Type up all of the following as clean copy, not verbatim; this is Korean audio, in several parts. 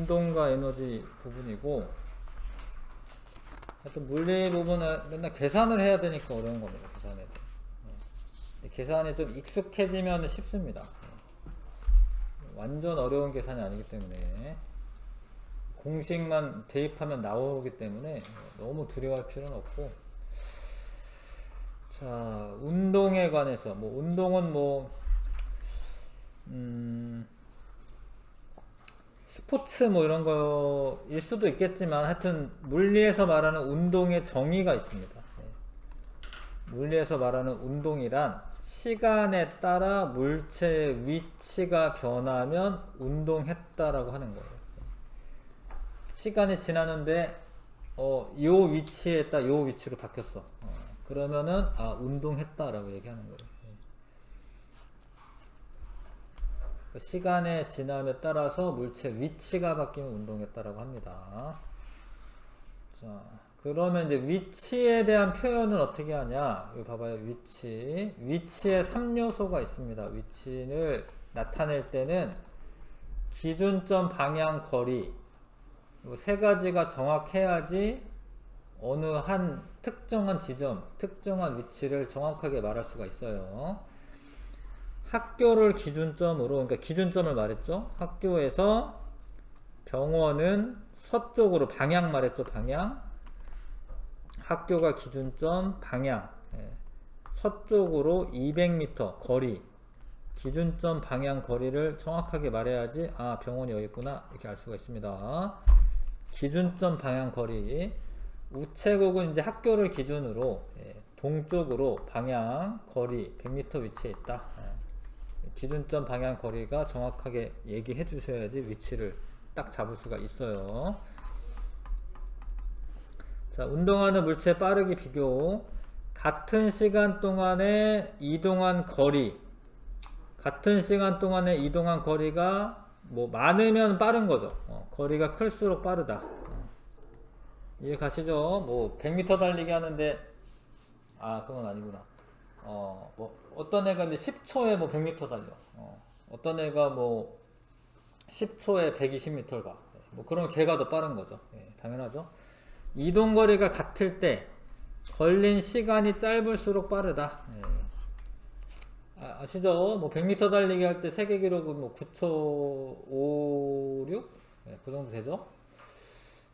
운동과 에너지 부분이고, 하여튼 물리 부분은 맨날 계산을 해야 되니까 어려운 겁니다. 계산에. 계산이 좀 익숙해지면 쉽습니다. 완전 어려운 계산이 아니기 때문에 공식만 대입하면 나오기 때문에 너무 두려워할 필요는 없고. 자, 운동에 관해서 운동은 스포츠 이런 거일 수도 있겠지만, 하여튼 물리에서 말하는 운동의 정의가 있습니다. 물리에서 말하는 운동이란 시간에 따라 물체의 위치가 변하면 운동했다라고 하는 거예요. 시간이 지나는데 요 위치에 있다 요 위치로 바뀌었어. 그러면은 운동했다라고 얘기하는 거예요. 시간의 지남에 따라서 물체 위치가 바뀌면 운동했다라고 합니다. 자, 그러면 이제 위치에 대한 표현은 어떻게 하냐? 여기 봐봐요. 위치에 3요소가 있습니다. 위치를 나타낼 때는 기준점, 방향, 거리, 이 세 가지가 정확해야지 어느 한 특정한 지점, 특정한 위치를 정확하게 말할 수가 있어요. 학교를 기준점으로, 그러니까 기준점을 말했죠. 학교에서 병원은 서쪽으로, 방향 말했죠. 방향. 학교가 기준점, 방향. 서쪽으로 200m 거리. 기준점, 방향, 거리를 정확하게 말해야지 병원이 여기 있구나 이렇게 알 수가 있습니다. 기준점, 방향, 거리. 우체국은 이제 학교를 기준으로 동쪽으로 방향, 거리 100m 위치에 있다. 기준점, 방향, 거리가 정확하게 얘기해 주셔야지 위치를 딱 잡을 수가 있어요. 자, 운동하는 물체 빠르기 비교. 같은 시간 동안에 이동한 거리. 같은 시간 동안에 이동한 거리가 많으면 빠른 거죠. 거리가 클수록 빠르다. 이해 가시죠? 100m 달리기 하는데, 그건 아니구나. 어떤 애가 근데 10초에 100m 달려. 어떤 애가 10초에 120m를 가. 그런 걔가 더 빠른 거죠. 당연하죠. 이동거리가 같을 때 걸린 시간이 짧을수록 빠르다. 아시죠? 100m 달리기 할 때 세계 기록은 9초 56? 그 정도 되죠?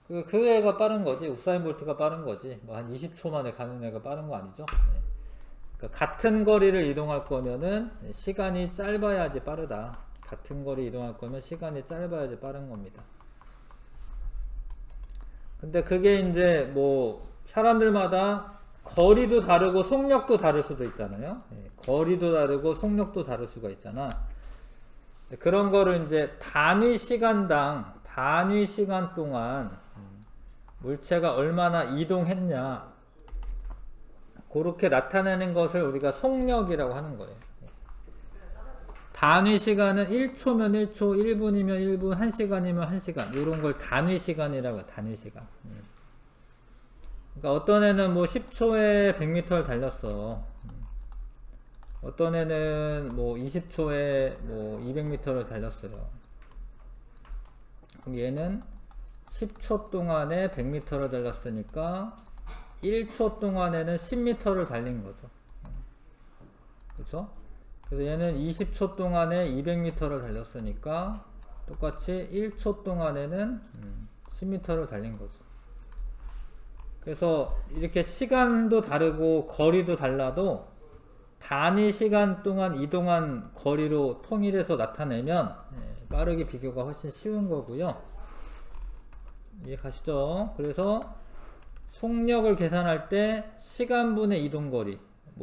그 애가 빠른 거지. 우사인 볼트가 빠른 거지. 한 20초 만에 가는 애가 빠른 거 아니죠? 그러니까 같은 거리를 이동할 거면은 시간이 짧아야지 빠르다. 같은 거리 이동할 거면 시간이 짧아야지 빠른 겁니다. 근데 그게 이제 사람들마다 거리도 다르고 속력도 다를 수도 있잖아요. 거리도 다르고 속력도 다를 수가 있잖아. 그런 거를 이제 단위 시간 동안 물체가 얼마나 이동했냐, 그렇게 나타내는 것을 우리가 속력이라고 하는 거예요. 단위 시간은 1초면 1초, 1분이면 1분, 1시간이면 1시간, 이런 걸 단위 시간이라고 해요. 단위 시간. 그러니까 어떤 애는 10초에 100m를 달렸어. 어떤 애는 20초에 200m를 달렸어요. 그럼 얘는 10초 동안에 100m를 달렸으니까 1초 동안에는 10m를 달린 거죠. 그렇죠? 그래서 얘는 20초 동안에 200m를 달렸으니까 똑같이 1초 동안에는 10m를 달린 거죠. 그래서 이렇게 시간도 다르고 거리도 달라도 단위 시간 동안 이동한 거리로 통일해서 나타내면 빠르게 비교가 훨씬 쉬운 거고요. 이해 가시죠? 그래서 속력을 계산할 때 시간분의 이동거리,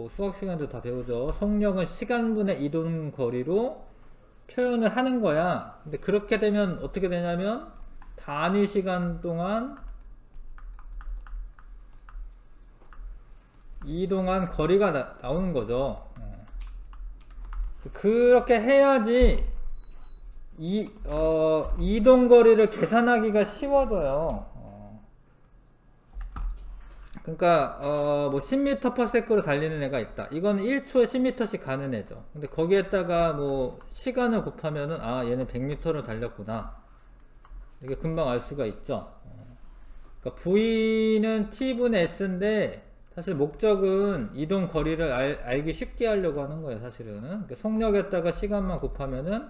수학 시간도 다 배우죠. 속력은 시간분의 이동거리로 표현을 하는 거야. 근데 그렇게 되면 어떻게 되냐면 단위 시간 동안 이동한 거리가 나오는 거죠. 그렇게 해야지 이동거리를 계산하기가 쉬워져요. 그러니까 10m/s로 달리는 애가 있다. 이건 1초에 10m씩 가는 애죠. 근데 거기에다가 시간을 곱하면은 얘는 100m를 달렸구나. 이게 금방 알 수가 있죠. 그러니까 V는 T분의 S인데 사실 목적은 이동 거리를 알기 쉽게 하려고 하는 거예요. 사실은 그러니까 속력에다가 시간만 곱하면은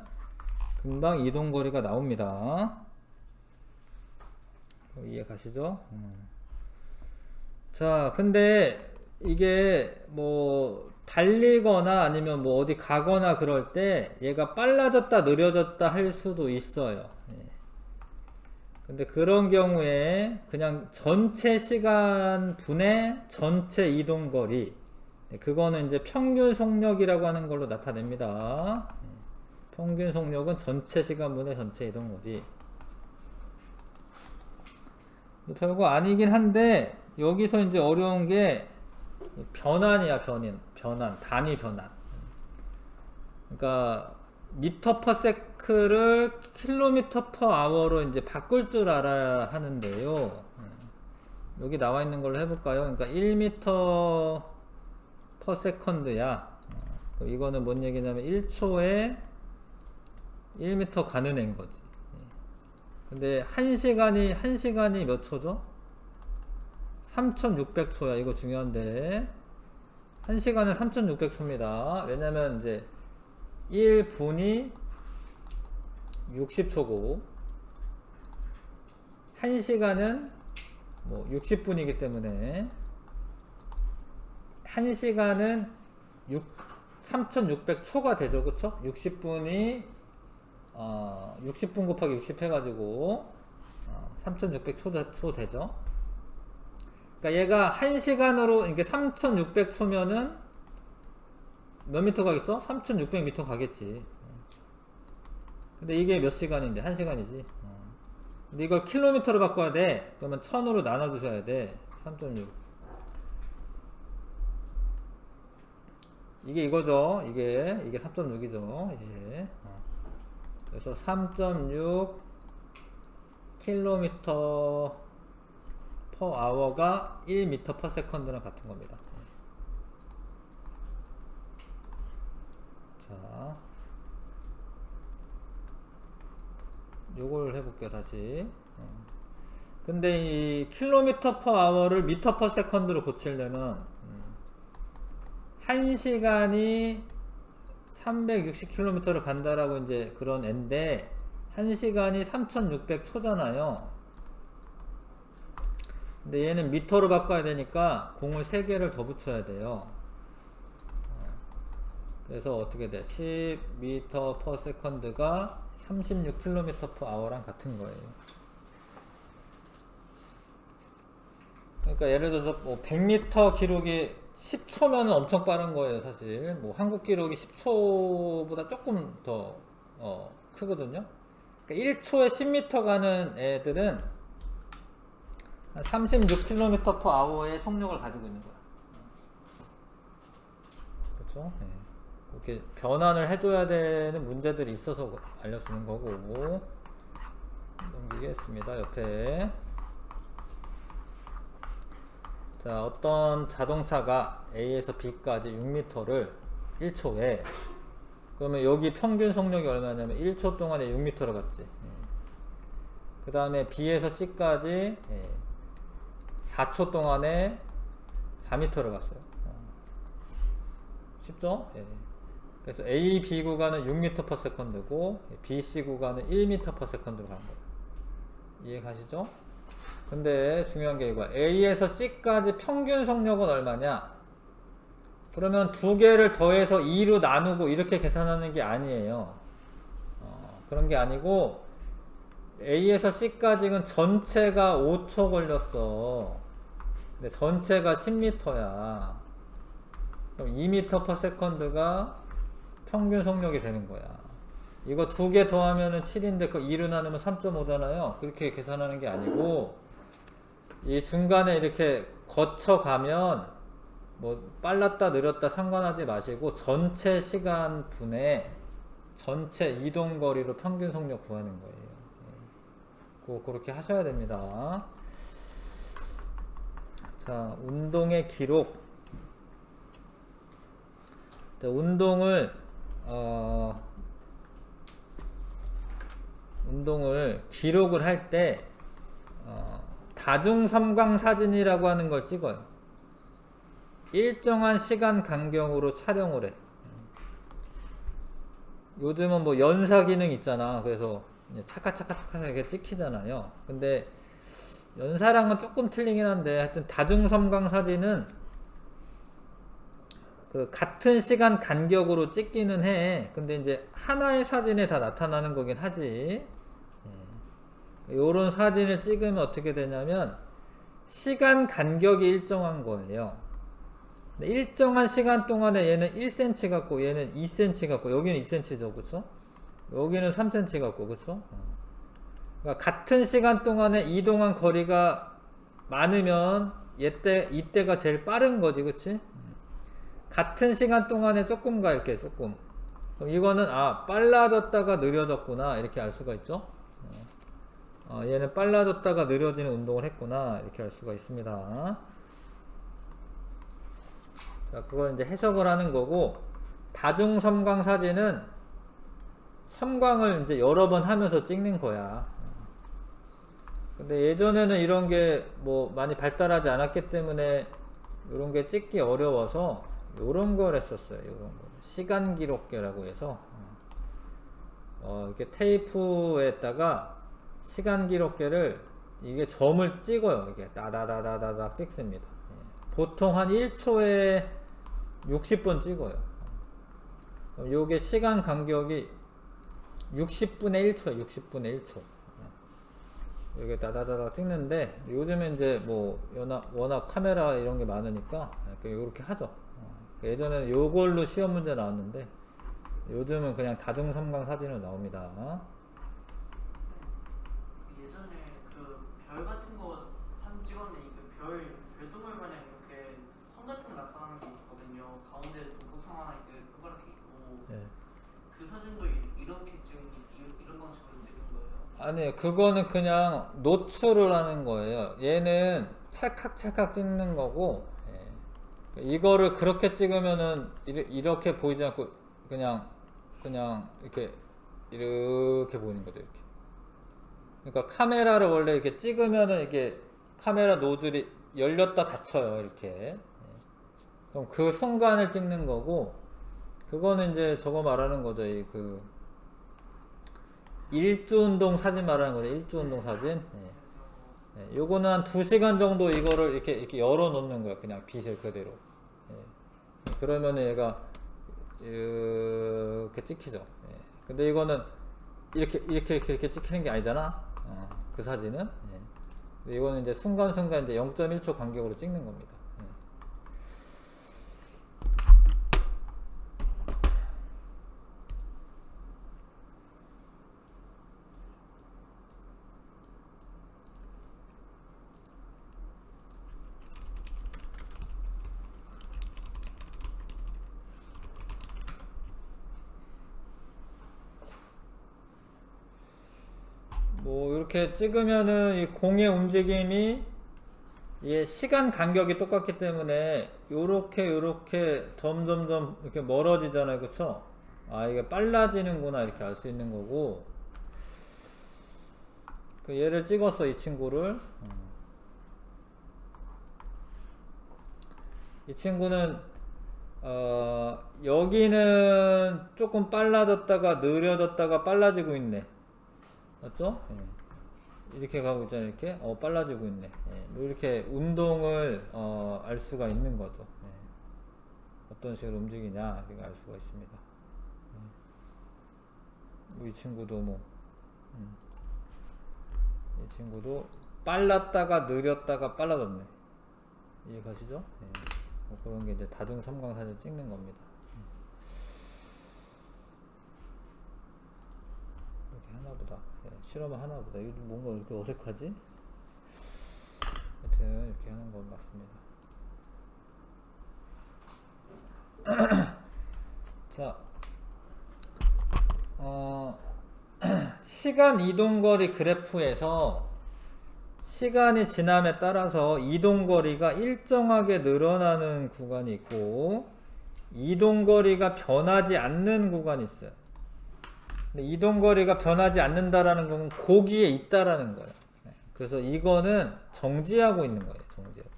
금방 이동 거리가 나옵니다. 이해 가시죠? 자, 근데 이게 뭐 달리거나 아니면 뭐 어디 가거나 그럴 때 얘가 빨라졌다 느려졌다 할 수도 있어요. 근데 그런 경우에 그냥 전체 시간 분의 전체 이동 거리, 그거는 이제 평균 속력이라고 하는 걸로 나타냅니다. 평균 속력은 전체 시간 분의 전체 이동 거리. 별거 아니긴 한데 여기서 이제 어려운 게 변환이야. 변환, 단위 변환. 그러니까 미터 퍼 세크를 킬로미터 퍼 아워로 이제 바꿀 줄 알아야 하는데요. 여기 나와 있는 걸로 해볼까요? 그러니까 1미터 퍼 세컨드야. 이거는 뭔 얘기냐면 1초에 1미터 가는 애인 거지. 근데 1시간이 몇 초죠? 3600초야. 이거 중요한데 1시간은 3600초입니다. 왜냐면 이제 1분이 60초고 1시간은 뭐 60분이기 때문에 1시간은 3600초가 되죠. 그쵸? 60분이 60분 곱하기 60 해가지고 3600초 되죠. 그러니까 얘가 1시간으로 이게 3600초면은 몇 미터 가겠어? 3600m 가겠지. 근데 이게 몇 시간인데? 1시간이지. 근데 이걸 킬로미터로 바꿔야 돼. 그러면 1000으로 나눠 주셔야 돼. 3.6. 이게 이거죠. 이게 3.6이죠. 예. 그래서 3.6 킬로미터 퍼 아워가 1미터 퍼 세컨드랑 같은 겁니다. 자, 요걸 해볼게요. 다시. 근데 이 킬로미터 퍼 아워를 미터 퍼 세컨드로 고치려면 1시간이 360km를 간다라고 이제 그런 앤데 1시간이 3600초잖아요. 근데 얘는 미터로 바꿔야 되니까 공을 3개를 더 붙여야 돼요. 그래서 어떻게 돼? 10m per second가 36km per hour랑 같은 거예요. 그러니까 예를 들어서 뭐 100m 기록이 10초면 엄청 빠른 거예요. 사실 뭐 한국 기록이 10초보다 조금 더 크거든요. 그러니까 1초에 10m 가는 애들은 36km per hour의 속력을 가지고 있는 거야. 그렇죠? 네. 이렇게 변환을 해줘야 되는 문제들이 있어서 알려주는 거고. 넘기겠습니다. 옆에. 자, 어떤 자동차가 A에서 B까지 6m를 1초에, 그러면 여기 평균 속력이 얼마냐면 1초 동안에 6m를 갔지. 그 다음에 B에서 C까지 4초 동안에 4m를 갔어요. 쉽죠? 그래서 A, B 구간은 6m per second고 B, C 구간은 1m per second로 가는 거예요. 이해 가시죠? 근데 중요한 게 이거야. A에서 C까지 평균 속력은 얼마냐? 그러면 두 개를 더해서 2로 나누고 이렇게 계산하는 게 아니에요. 그런 게 아니고 A에서 C까지는 전체가 5초 걸렸어. 근데 전체가 10m야. 그럼 2m per second가 평균 속력이 되는 거야. 이거 두 개 더하면은 7인데 그 2로 나누면 3.5잖아요. 그렇게 계산하는 게 아니고 이 중간에 이렇게 거쳐가면 뭐 빨랐다 느렸다 상관하지 마시고 전체 시간 분의 전체 이동 거리로 평균 속력 구하는 거예요. 그렇게 하셔야 됩니다. 자, 운동의 기록. 운동을 운동을 기록을 할 때 다중섬광 사진이라고 하는 걸 찍어요. 일정한 시간 간격으로 촬영을 해. 요즘은 뭐 연사 기능 있잖아. 그래서 차카차카차카 이렇게 찍히잖아요. 근데 연사랑은 조금 틀리긴 한데, 하여튼 다중섬광 사진은 그 같은 시간 간격으로 찍기는 해. 근데 이제 하나의 사진에 다 나타나는 거긴 하지. 요런 사진을 찍으면 어떻게 되냐면 시간 간격이 일정한 거예요. 일정한 시간 동안에 얘는 1cm 같고 얘는 2cm 같고 여기는 2cm죠, 그쵸? 여기는 3cm 같고, 그쵸? 그러니까 같은 시간 동안에 이동한 거리가 많으면 이때가 제일 빠른 거지, 그치? 같은 시간 동안에 조금 가, 이렇게 조금. 그럼 이거는 빨라졌다가 느려졌구나, 이렇게 알 수가 있죠? 얘는 빨라졌다가 느려지는 운동을 했구나, 이렇게 알 수가 있습니다. 자, 그걸 이제 해석을 하는 거고, 다중섬광 사진은 섬광을 이제 여러 번 하면서 찍는 거야. 근데 예전에는 이런 게 뭐 많이 발달하지 않았기 때문에 이런 게 찍기 어려워서 요런 걸 했었어요. 요런 거. 시간 기록계라고 해서 이렇게 테이프에다가 시간 기록계를 이게 점을 찍어요. 이게 다다다다닥 찍습니다. 보통 한 1초에 60번 찍어요. 그럼 요게 시간 간격이 60분의 1초야. 60분의 1초. 여기 다다다다 찍는데 요즘에 이제 뭐 워낙 카메라 이런 게 많으니까 이렇게 하죠. 예전에는 요걸로 시험 문제 나왔는데 요즘은 그냥 다중섬광 사진으로 나옵니다. 예전에 그 별 같은 거 사진 찍었는데 별똥을 마냥 이렇게 선 같은 거 나타나는 게 있거든요. 가운데 목성 하나 동그랗게 있고. 네. 그 사진도 이렇게 이런 방식으로 찍은 거예요? 아니요, 그거는 그냥 노출을 하는 거예요. 얘는 찰칵찰칵 찍는 거고, 이거를 그렇게 찍으면은 이렇게 보이지 않고 그냥 이렇게 보이는 거죠. 이렇게. 그러니까 카메라를 원래 이렇게 찍으면은 이게 카메라 노즐이 열렸다 닫혀요. 이렇게. 그럼 그 순간을 찍는 거고, 그거는 이제 저거 말하는 거죠. 그 일주운동 사진 말하는 거죠. 일주운동 사진. 요거는 한 2시간 정도 이거를 이렇게 열어 놓는 거야. 그냥 빛을 그대로. 그러면 얘가 이렇게 찍히죠. 근데 이거는 이렇게 찍히는 게 아니잖아. 그 사진은. 이거는 이제 순간순간 이제 0.1초 간격으로 찍는 겁니다. 뭐 이렇게 찍으면은 이 공의 움직임이 이게 시간 간격이 똑같기 때문에 요렇게 점점점 이렇게 멀어지잖아요. 그쵸? 이게 빨라지는구나 이렇게 알 수 있는 거고, 그 얘를 찍었어, 이 친구를. 이 친구는 여기는 조금 빨라졌다가 느려졌다가 빨라지고 있네. 맞죠? 이렇게 가고 있잖아요. 이렇게 빨라지고 있네. 이렇게 운동을 알 수가 있는 거죠. 어떤 식으로 움직이냐 이렇게 알 수가 있습니다. 이 친구도 이 친구도 빨랐다가 느렸다가 빨라졌네. 이해가시죠? 뭐 그런 게 이제 다중섬광 사진 찍는 겁니다. 이렇게 하나보다. 실험을 하나보다. 이거 뭔가 이렇게 어색하지? 하여튼 이렇게 하는 건 맞습니다. 자, 시간 이동거리 그래프에서 시간이 지남에 따라서 이동거리가 일정하게 늘어나는 구간이 있고 이동거리가 변하지 않는 구간이 있어요. 근데 이동거리가 변하지 않는다라는 건 거기에 있다라는 거예요. 그래서 이거는 정지하고 있는 거예요. 정지하고.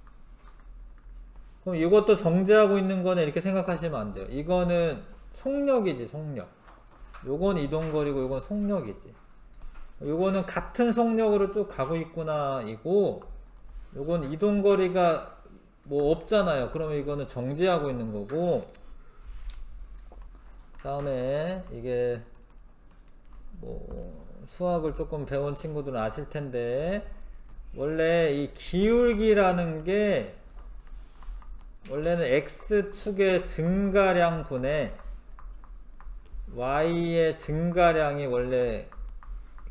그럼 이것도 정지하고 있는 거는 이렇게 생각하시면 안 돼요. 이거는 속력이지, 속력. 요건 이동거리고 요건 속력이지. 요거는 같은 속력으로 쭉 가고 있구나 이고, 요건 이동거리가 뭐 없잖아요. 그러면 이거는 정지하고 있는 거고, 그 다음에 이게 뭐 수학을 조금 배운 친구들은 아실 텐데, 원래 이 기울기라는 게 원래는 x축의 증가량 분의 y의 증가량이 원래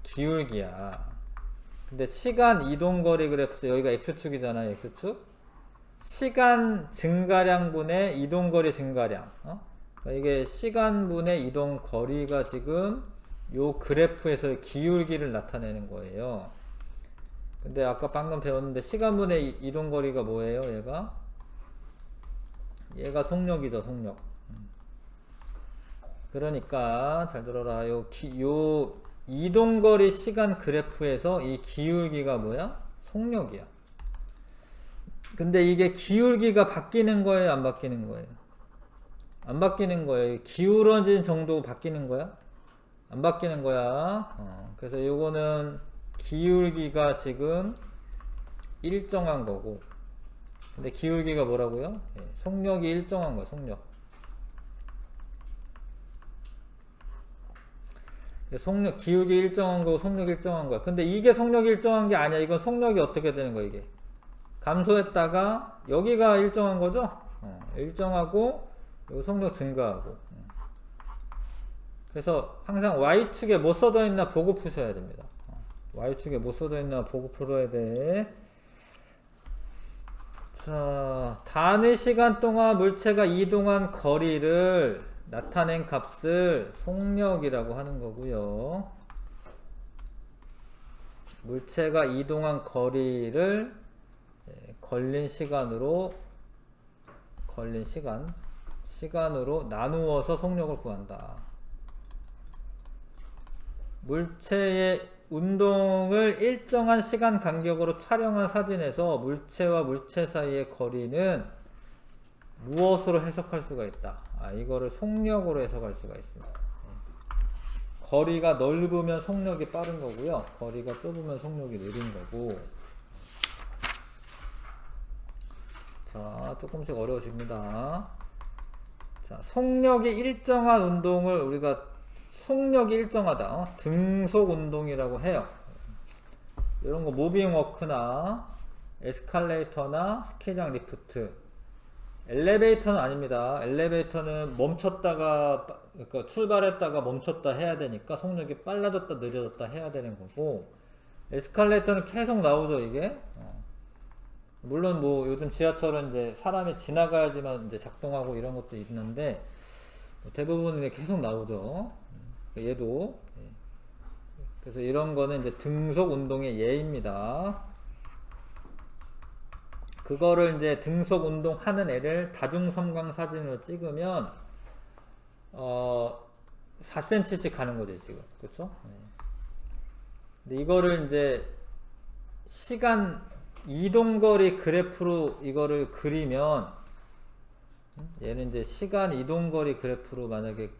기울기야. 근데 시간 이동거리 그래프, 여기가 x축이잖아요. x축. 시간 증가량 분의 이동거리 증가량. 그러니까 이게 시간분의 이동거리가 지금 요 그래프에서의 기울기를 나타내는 거예요. 근데 아까 방금 배웠는데 시간분의 이동거리가 뭐예요? 얘가 속력이죠. 속력. 그러니까 잘 들어라. 요 이동거리 시간 그래프에서 이 기울기가 뭐야? 속력이야. 근데 이게 기울기가 바뀌는 거예요? 안 바뀌는 거예요? 안 바뀌는 거예요. 기울어진 정도 바뀌는 거야? 안 바뀌는 거야. 그래서 요거는 기울기가 지금 일정한 거고, 근데 기울기가 뭐라고요? 속력이 일정한 거야. 속력, 기울기 일정한 거고 속력 일정한 거야. 근데 이게 속력이 일정한 게 아니야. 이건 속력이 어떻게 되는 거야? 이게 감소했다가 여기가 일정한 거죠? 일정하고 요 속력 증가하고. 그래서 항상 Y축에 뭐 써져 있나 보고 푸셔야 됩니다. Y축에 뭐 써져 있나 보고 풀어야 돼. 자, 단위 시간 동안 물체가 이동한 거리를 나타낸 값을 속력이라고 하는 거고요. 물체가 이동한 거리를 걸린 시간으로 나누어서 속력을 구한다. 물체의 운동을 일정한 시간 간격으로 촬영한 사진에서 물체와 물체 사이의 거리는 무엇으로 해석할 수가 있다. 이거를 속력으로 해석할 수가 있습니다. 거리가 넓으면 속력이 빠른 거고요. 거리가 좁으면 속력이 느린 거고. 자, 조금씩 어려워집니다. 자, 속력이 일정한 운동을 우리가 속력이 일정하다. 등속 운동이라고 해요. 이런 거 무빙 워크나 에스컬레이터나 스키장 리프트. 엘리베이터는 아닙니다. 엘리베이터는 멈췄다가, 그러니까 출발했다가 멈췄다 해야 되니까 속력이 빨라졌다 느려졌다 해야 되는 거고, 에스컬레이터는 계속 나오죠, 이게. 물론 뭐 요즘 지하철은 이제 사람이 지나가야지만 이제 작동하고 이런 것도 있는데, 대부분 계속 나오죠. 얘도. 그래서 이런 거는 이제 등속 운동의 예입니다. 그거를 이제 등속 운동하는 애를 다중섬광 사진으로 찍으면 4cm씩 가는 거죠, 지금. 그렇죠? 근데 이거를 이제 시간 이동거리 그래프로 이거를 그리면, 얘는 이제 시간 이동거리 그래프로 만약에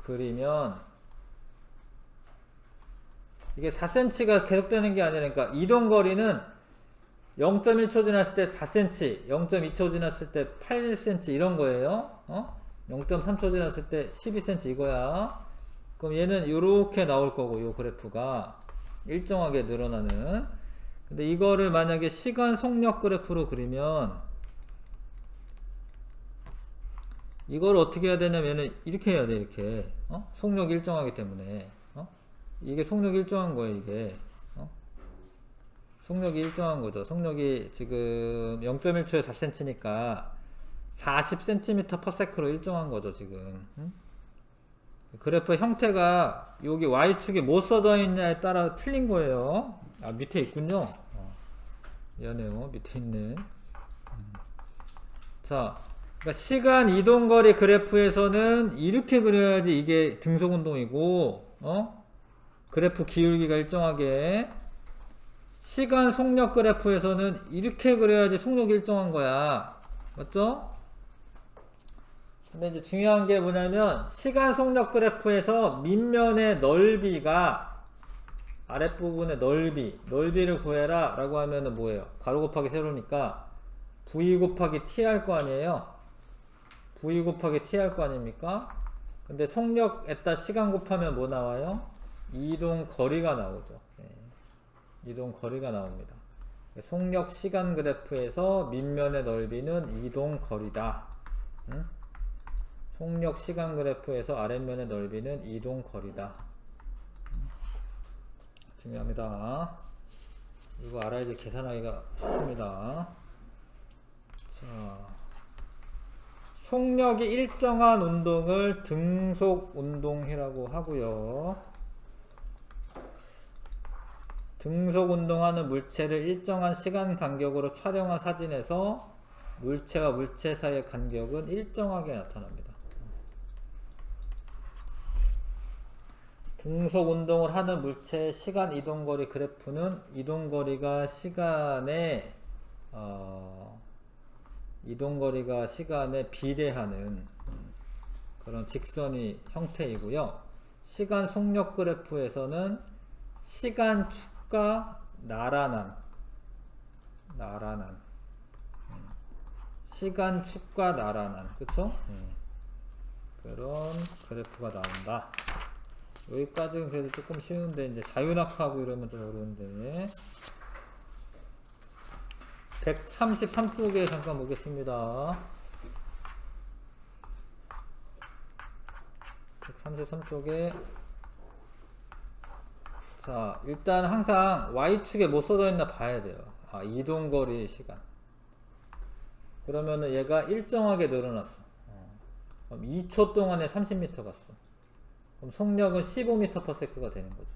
그리면 이게 4cm가 계속되는 게 아니라, 그러니까 이동거리는 0.1초 지났을 때 4cm, 0.2초 지났을 때 8cm 이런 거예요. 0.3초 지났을 때 12cm 이거야. 그럼 얘는 이렇게 나올 거고, 요 그래프가 일정하게 늘어나는. 근데 이거를 만약에 시간 속력 그래프로 그리면 이걸 어떻게 해야 되냐면은 이렇게 해야 돼. 이렇게 속력이 일정하기 때문에 이게 속력이 일정한 거예요. 이게 속력이 일정한 거죠. 속력이 지금 0.1초에 4cm니까 40cm/s로 일정한 거죠, 지금. 그래프 형태가 여기 Y축에 뭐 써져 있냐에 따라 틀린 거예요. 밑에 있군요. 미안해요. 밑에 있네. 자, 그러니까 시간 이동거리 그래프에서는 이렇게 그려야지 이게 등속운동이고, 그래프 기울기가 일정하게. 시간 속력 그래프에서는 이렇게 그려야지 속력이 일정한 거야. 맞죠? 근데 이제 중요한 게 뭐냐면, 시간 속력 그래프에서 밑면의 넓이가, 아랫부분의 넓이를 구해라 라고 하면은 뭐예요? 가로 곱하기 세로니까 v 곱하기 t 할 거 아니에요? v 곱하기 t 할 거 아닙니까? 근데 속력에다 시간 곱하면 뭐 나와요? 이동 거리가 나오죠. 이동 거리가 나옵니다. 속력 시간 그래프에서 밑면의 넓이는 이동 거리다. 속력 시간 그래프에서 아랫면의 넓이는 이동 거리다. 중요합니다. 이거 알아야지 계산하기가 쉽습니다. 자, 속력이 일정한 운동을 등속 운동이라고 하고요. 등속 운동하는 물체를 일정한 시간 간격으로 촬영한 사진에서 물체와 물체 사이의 간격은 일정하게 나타납니다. 등속 운동을 하는 물체의 시간 이동거리 그래프는 이동거리가 시간에 비례하는 그런 직선이 형태이고요. 시간 속력 그래프에서는 시간 축과 나란한 시간 축과 나란한, 그쵸? 그런 그래프가 나온다. 여기까지는 그래도 조금 쉬운데, 이제 자유낙하고 이러면 좀 어려운데. 133쪽에 잠깐 보겠습니다. 133쪽에 자, 일단 항상 Y축에 뭐 써져 있나 봐야 돼요. 이동거리 시간. 그러면은 얘가 일정하게 늘어났어. 그럼 2초 동안에 30m 갔어. 그럼 속력은 15m/s가 되는 거죠.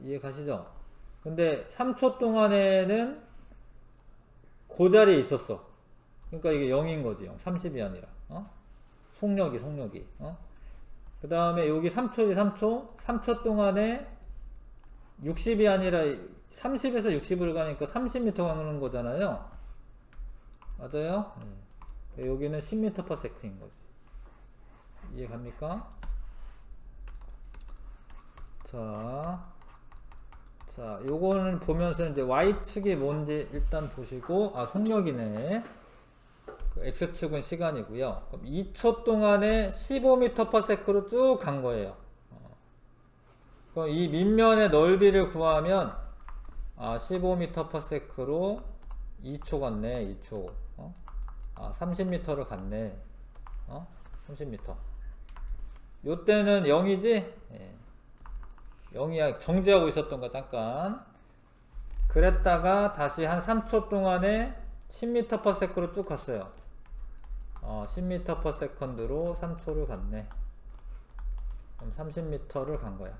이해 가시죠? 근데 3초 동안에는 그 자리에 있었어. 그러니까 이게 0인 거지. 0. 30이 아니라. 속력이. 그 다음에 여기 3초지, 3초. 3초 동안에 60이 아니라 30에서 60을 가니까 30m 가는 거잖아요. 맞아요? 여기는 10m/s인 거지. 이해 갑니까? 자, 요거는 보면서 이제 Y축이 뭔지 일단 보시고, 속력이네. X축은 시간이고요. 그럼 2초 동안에 15m/s로 쭉 간 거예요. 그럼 이 밑면의 넓이를 구하면 15m/s로 2초 갔네. 2초. 30m를 갔네. 30m. 요때는 0이지? 0이야. 정지하고 있었던 거 잠깐. 그랬다가 다시 한 3초 동안에 10m/s로 쭉 갔어요. 10m/s로 3초를 갔네. 그럼 30m를 간 거야.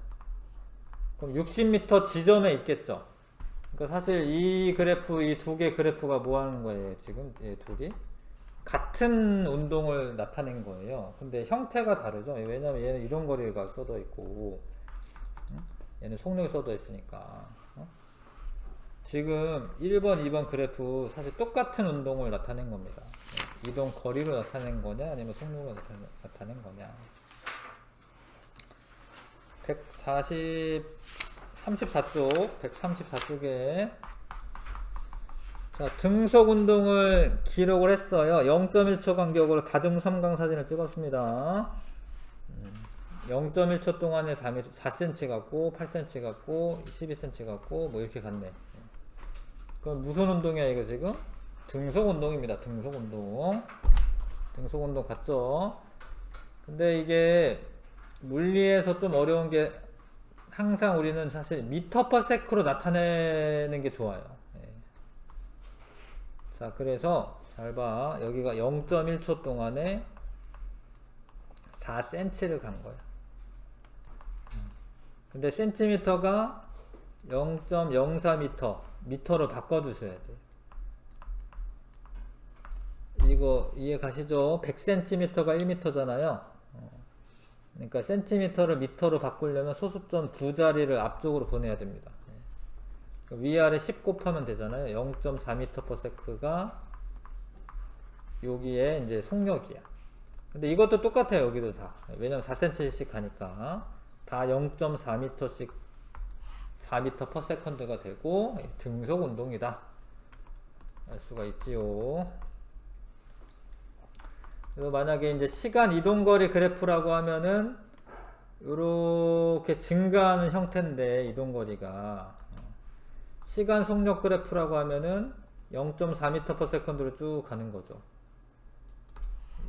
그럼 60m 지점에 있겠죠. 그러니까 사실 이 그래프, 이 두 개 그래프가 뭐 하는 거예요? 지금 얘 둘이 같은 운동을 나타낸 거예요. 근데 형태가 다르죠. 왜냐면 얘는 이동거리가 써져 있고, 얘는 속력이 써져 있으니까. 지금 1번, 2번 그래프 사실 똑같은 운동을 나타낸 겁니다. 이동 거리로 나타낸 거냐, 아니면 속력으로 나타낸 거냐. 134쪽에 자, 등속 운동을 기록을 했어요. 0.1초 간격으로 다중 삼각 사진을 찍었습니다. 0.1초 동안에 4cm 갔고, 8cm 갔고, 12cm 갔고, 뭐 이렇게 갔네. 그럼 무슨 운동이야 이거 지금? 등속 운동입니다. 등속 운동 갔죠? 근데 이게 물리에서 좀 어려운 게, 항상 우리는 사실 m/s로 나타내는 게 좋아요. 자, 그래서 잘 봐. 여기가 0.1초 동안에 4cm를 간 거야. 근데 센티미터가 0.04m, 미터로 바꿔주셔야 돼. 이거 이해 가시죠? 100cm가 1m잖아요. 그러니까 센티미터를 미터로 바꾸려면 소수점 두 자리를 앞쪽으로 보내야 됩니다. 위아래 10 곱하면 되잖아요. 0.4m/s가 여기에 이제 속력이야. 근데 이것도 똑같아요. 여기도 다. 왜냐면 4cm씩 가니까 다 0.4m씩 4m/s가 되고 등속 운동이다. 알 수가 있지요. 그래서 만약에 이제 시간 이동거리 그래프라고 하면은 이렇게 증가하는 형태인데 이동거리가 시간 속력 그래프라고 하면은 0.4m/s로 쭉 가는 거죠.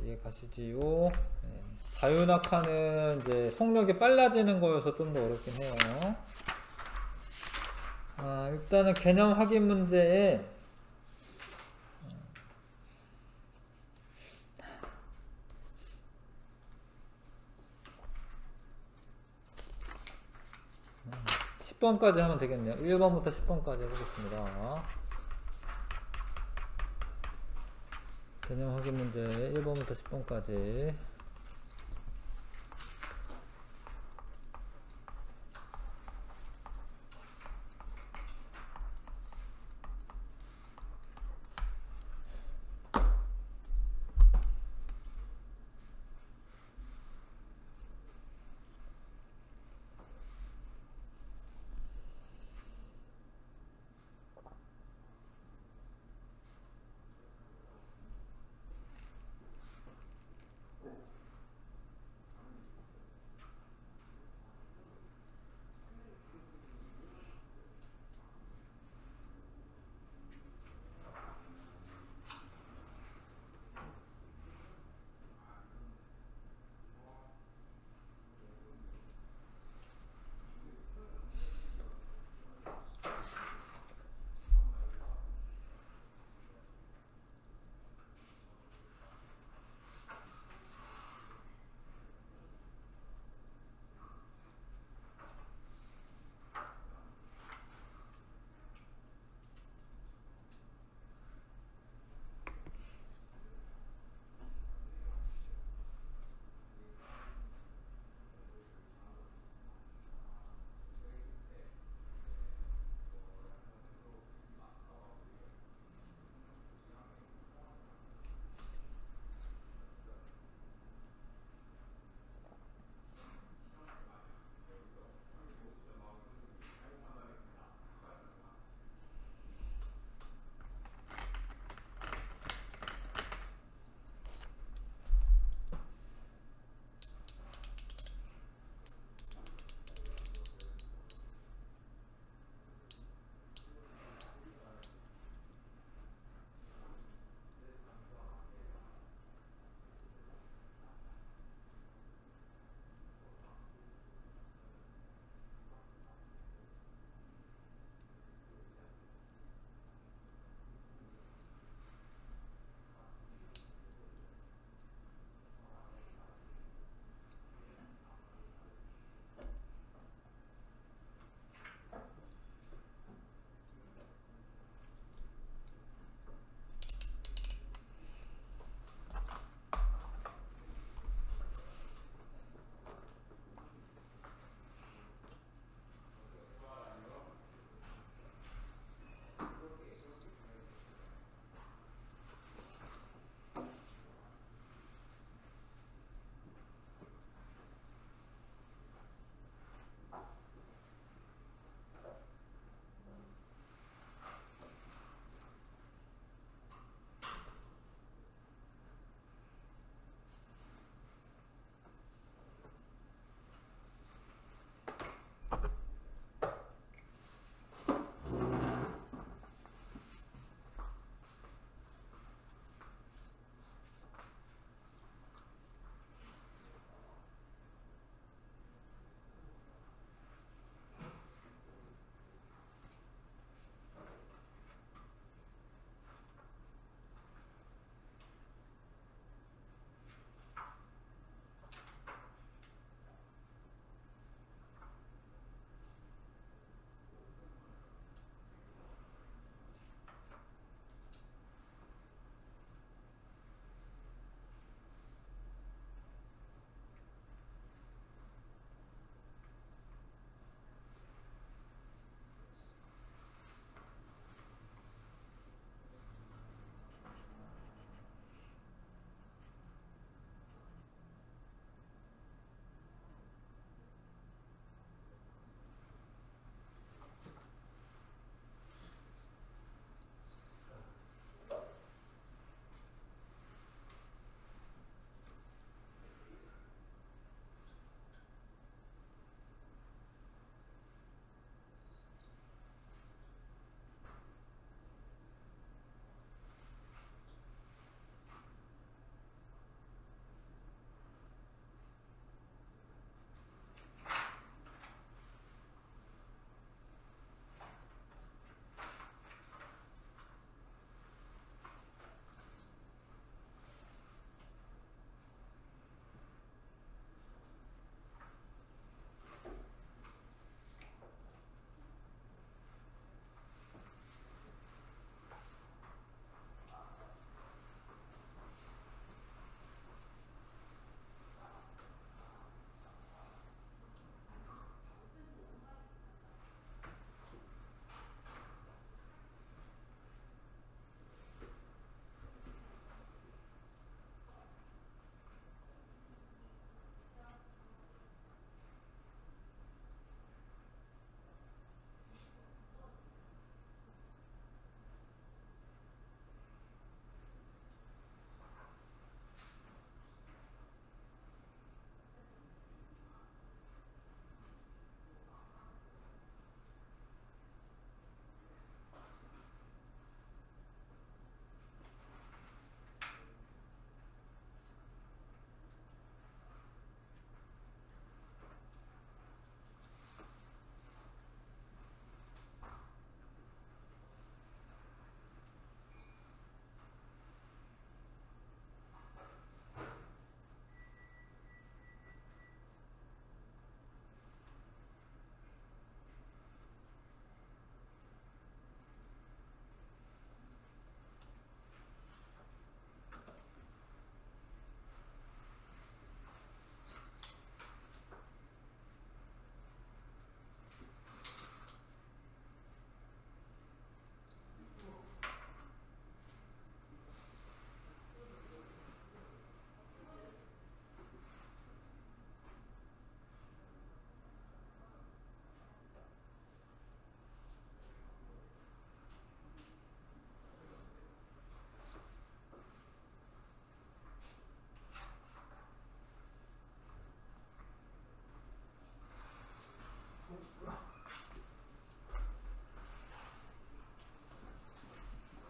이해 가시지요? 네. 자유낙하는 이제 속력이 빨라지는 거여서 좀 더 어렵긴 해요. 일단은 개념 확인 문제에 10번까지 하면 되겠네요. 1번부터 10번까지 해보겠습니다. 개념 확인 문제 1번부터 10번까지.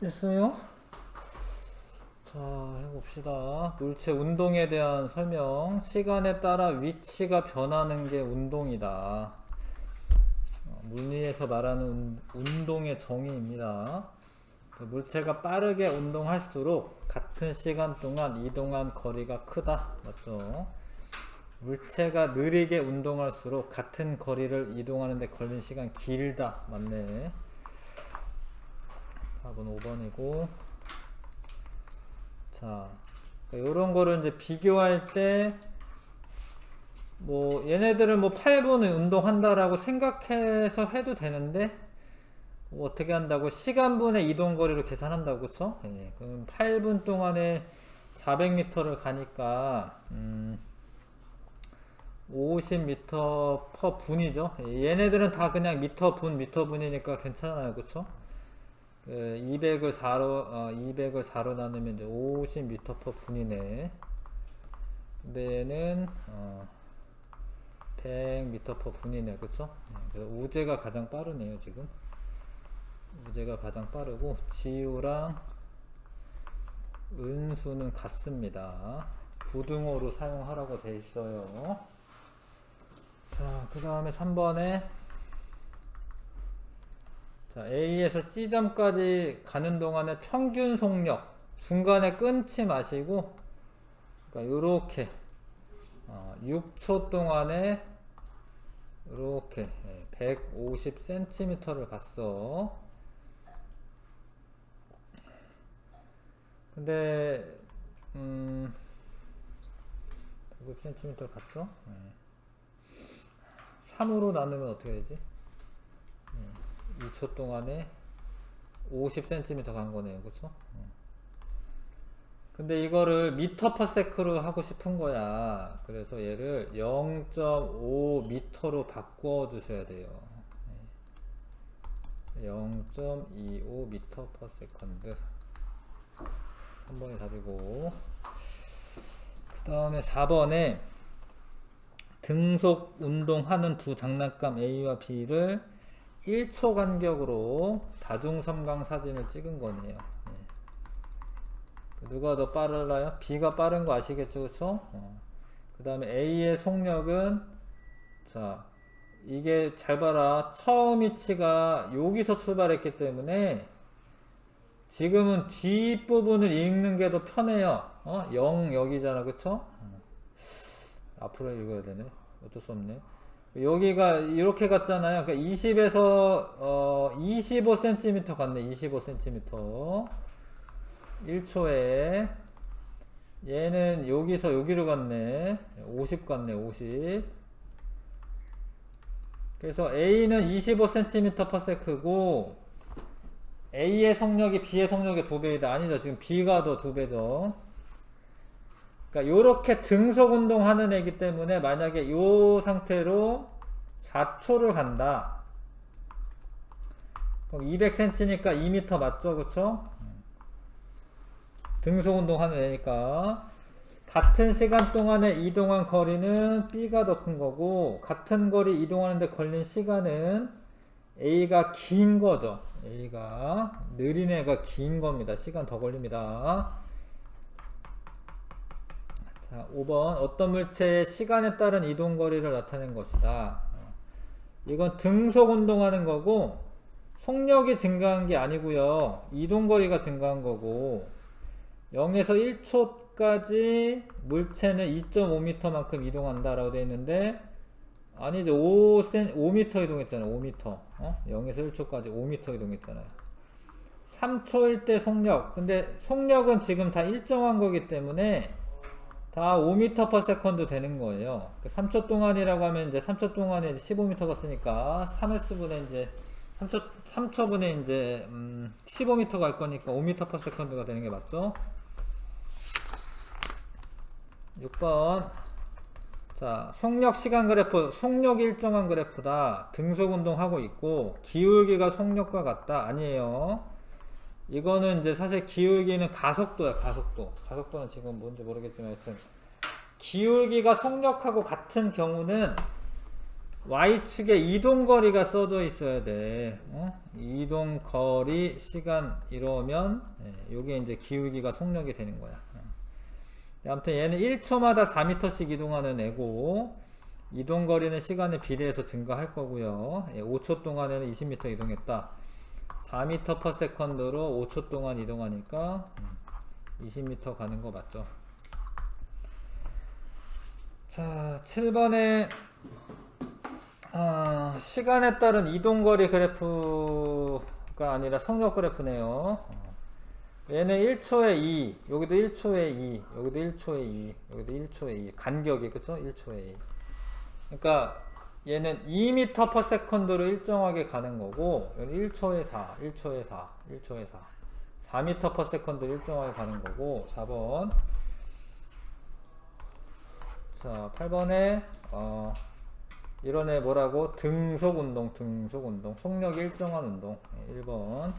있어요? 자, 해봅시다. 물체 운동에 대한 설명. 시간에 따라 위치가 변하는 게 운동이다. 물리에서 말하는 운동의 정의입니다. 물체가 빠르게 운동할수록 같은 시간 동안 이동한 거리가 크다. 맞죠? 물체가 느리게 운동할수록 같은 거리를 이동하는 데 걸린 시간 길다. 맞네. 답은 5번이고. 자, 요런 거를 이제 비교할 때, 뭐, 얘네들은 뭐 8분 운동한다라고 생각해서 해도 되는데, 뭐 어떻게 한다고? 시간분의 이동거리로 계산한다고, 그쵸? 예, 그럼 8분 동안에 400m를 가니까, 50m per 분이죠. 얘네들은 다 그냥 미터분이니까 괜찮아요. 그쵸? 200을 4로 나누면 이제 50m per 분이네. 근데 얘는 100m per 분이네. 그쵸? 그래서 우제가 가장 빠르네요. 지금 우제가 가장 빠르고 지우랑 은수는 같습니다. 부등호로 사용하라고 돼 있어요. 자, 그 다음에 3번에 자, A에서 C점까지 가는 동안의 평균 속력 중간에 끊지 마시고, 그러니까 요렇게 6초 동안에 요렇게 150cm를 갔어. 근데 150cm 갔죠? 3으로 나누면 어떻게 되지? 2초 동안에 50cm 간 거네요. 그쵸? 근데 이거를 미터 퍼 세크로 하고 싶은 거야. 그래서 얘를 0.5m로 바꿔 주셔야 돼요. 0.25m per second. 3번이 답이고, 그 다음에 4번에 등속 운동하는 두 장난감 A와 B를 1초 간격으로 다중섬광 사진을 찍은 거네요. 누가 더 빠르나요? B가 빠른 거 아시겠죠? 그쵸? 그 다음에 A의 속력은, 자, 이게 잘 봐라. 처음 위치가 여기서 출발했기 때문에 지금은 뒷부분을 읽는 게 더 편해요. 0 여기잖아. 그쵸? 앞으로 읽어야 되네. 어쩔 수 없네. 여기가 이렇게 갔잖아요. 그러니까 20에서 25cm 갔네. 25cm 1초에. 얘는 여기서 여기로 갔네. 50 갔네. 50. 그래서 A는 25cm per sec고 A의 속력이 B의 속력의 2배이다. 아니죠. 지금 B가 더 2배죠. 그러니까 요렇게 등속 운동하는 애기 때문에 만약에 요 상태로 4초를 간다. 그럼 200cm니까 2m 맞죠? 그쵸? 등속 운동하는 애니까 같은 시간 동안에 이동한 거리는 B가 더 큰 거고, 같은 거리 이동하는데 걸린 시간은 A가 긴 거죠. A가 느린 애가 긴 겁니다. 시간 더 걸립니다. 자, 5번 어떤 물체의 시간에 따른 이동 거리를 나타낸 것이다. 이건 등속 운동하는 거고 속력이 증가한 게 아니고요. 이동 거리가 증가한 거고, 0에서 1초까지 물체는 2.5m만큼 이동한다 라고 되어 있는데, 아니죠. 5m 이동했잖아요. 5m. 0에서 1초까지 5m 이동했잖아요. 3초일 때 속력. 근데 속력은 지금 다 일정한 거기 때문에 다 5m per second 되는 거예요. 3초 동안이라고 하면 이제 3초 동안에 15m 갔으니까 3s분의 이제 3초분의 이제 15m 갈 거니까 5m per second가 되는 게 맞죠? 6번. 자, 속력 시간 그래프. 속력이 일정한 그래프다. 등속 운동하고 있고 기울기가 속력과 같다. 아니에요. 이거는 이제 사실 기울기는 가속도야. 가속도는 지금 뭔지 모르겠지만 하여튼 기울기가 속력하고 같은 경우는 Y축에 이동거리가 써져 있어야 돼. 이동거리 시간 이러면 요게 이제 기울기가 속력이 되는 거야. 아무튼 얘는 1초마다 4m씩 이동하는 애고 이동거리는 시간에 비례해서 증가할 거고요. 5초 동안에는 20m 이동했다. 4m/s로 5초 동안 이동하니까 20m 가는 거 맞죠? 자, 7번에 시간에 따른 이동거리 그래프가 아니라 속력 그래프네요. 얘는 1초에 2, 여기도 1초에 2, 여기도 1초에 2, 여기도 1초에 2. 간격이, 그쵸? 1초에 2. 그러니까 얘는 2m/s로 일정하게 가는 거고, 얘는 1초에 4, 1초에 4, 1초에 4. 4m/s로 일정하게 가는 거고, 4번. 자, 8번에, 이런 애 뭐라고? 등속운동, 등속운동. 속력이 일정한 운동. 1번.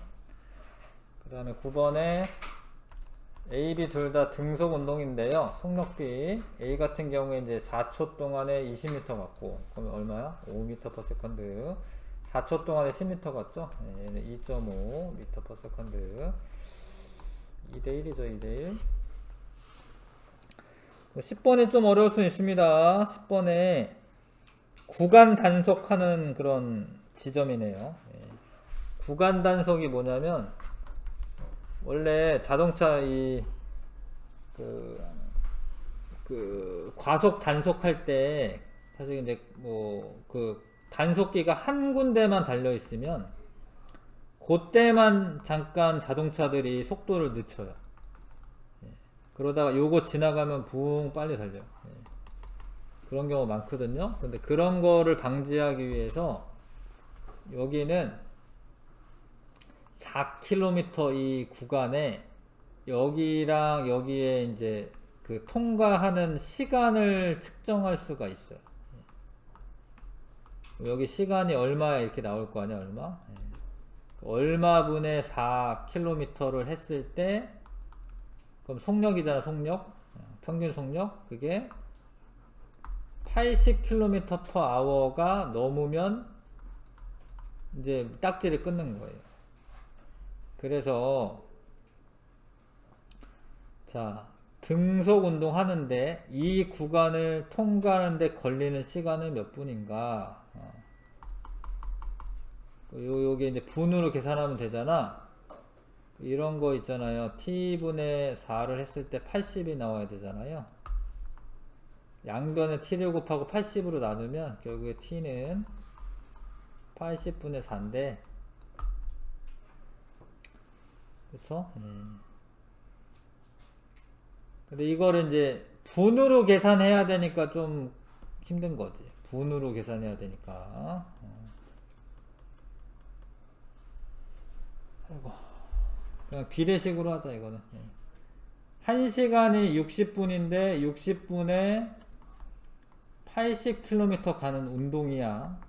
그 다음에 9번에 A, B 둘 다 등속 운동인데요. 속력비. A 같은 경우에 이제 4초 동안에 20m 갔고, 그러면 얼마야? 5m/s. 4초 동안에 10m 갔죠? 얘는 2.5m/s. 2대1이죠, 2대1. 10번이 좀 어려울 수 있습니다. 10번에 구간 단속하는 그런 지점이네요. 구간 단속이 뭐냐면, 원래 자동차 과속 단속할 때 사실 이제 단속기가 한 군데만 달려 있으면 그때만 잠깐 자동차들이 속도를 늦춰요. 그러다가 요거 지나가면 붕 빨리 달려요. 그런 경우 많거든요. 근데 그런 거를 방지하기 위해서 여기는 4km 이 구간에 여기랑 여기에 이제 그 통과하는 시간을 측정할 수가 있어요. 여기 시간이 얼마 이렇게 나올 거 아니야, 얼마? 얼마 분의 4km를 했을 때, 그럼 속력이잖아, 속력. 평균 속력. 그게 80km/h가 넘으면 이제 딱지를 끊는 거예요. 그래서 자, 등속 운동 하는데 이 구간을 통과하는데 걸리는 시간은 몇 분인가? 요게 이제 분으로 계산하면 되잖아. 이런 거 있잖아요. t분의 4를 했을 때 80이 나와야 되잖아요. 양변에 t를 곱하고 80으로 나누면 결국에 t는 80분의 4인데, 그쵸? 근데 이거를 이제 분으로 계산해야 되니까 좀 힘든 거지. 분으로 계산해야 되니까. 아이고. 그냥 비례식으로 하자, 이거는. 1시간이 60분인데 60분에 80km 가는 운동이야.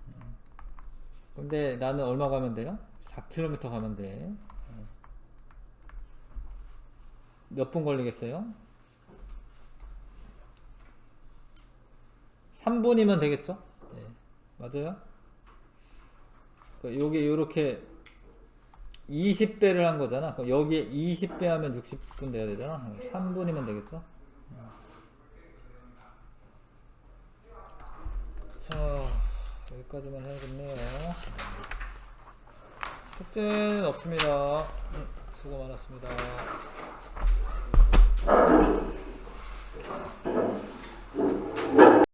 근데 나는 얼마 가면 돼요? 4km 가면 돼. 몇 분 걸리겠어요? 3분이면 되겠죠? 네, 맞아요? 여기 요렇게 20배를 한 거잖아. 그럼 여기에 20배 하면 60분 돼야 되잖아. 3분이면 되겠죠? 자, 여기까지만 해야겠네요. 숙제는 없습니다. 수고 많았습니다.